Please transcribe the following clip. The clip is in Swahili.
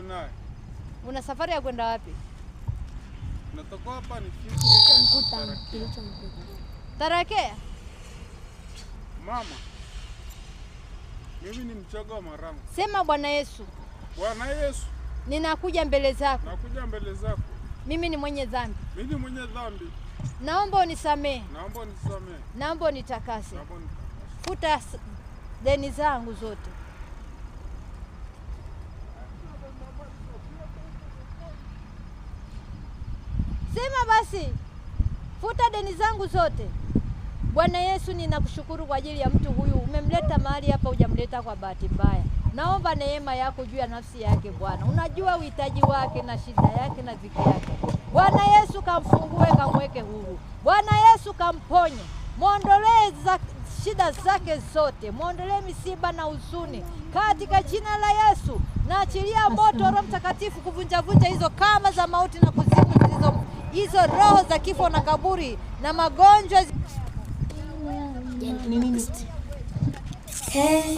naye. Una safari ya kwenda wapi? Natoka hapa nifike Kilichomkuta. Tarakea? Mama, mimi ni Mchaga wa Marangu. Sema Bwana Yesu. Bwana Yesu, ninakuja mbele zako. Nakuja mbele zako. Mimi ni mwenye dhambi. Mimi ni mwenye dhambi. Naomba unisamehe. Naomba unisamehe. Naomba unitakase. Naomba unitakase. Futa deni zangu zote. Sema basi. Futa deni zangu zote. Bwana Yesu, ninakushukuru kwa ajili ya mtu huyu. Umemleta mahali hapa, hujamleta kwa bahati mbaya. Naomba neema yako juu ya nafsi yake Bwana. Unajua uhitaji wake na shida yake na dhiki yake. Bwana Yesu, kamfungue, kamweke huru. Bwana Yesu, kamponye. Muondolee shida zake zote. Muondolee misiba na huzuni. Katika jina la Yesu, naachilia moto wa Roho Mtakatifu kuvunja hizo kama za mauti na kuzimu, hizo roho za kifo na kaburi na magonjwa. Hey.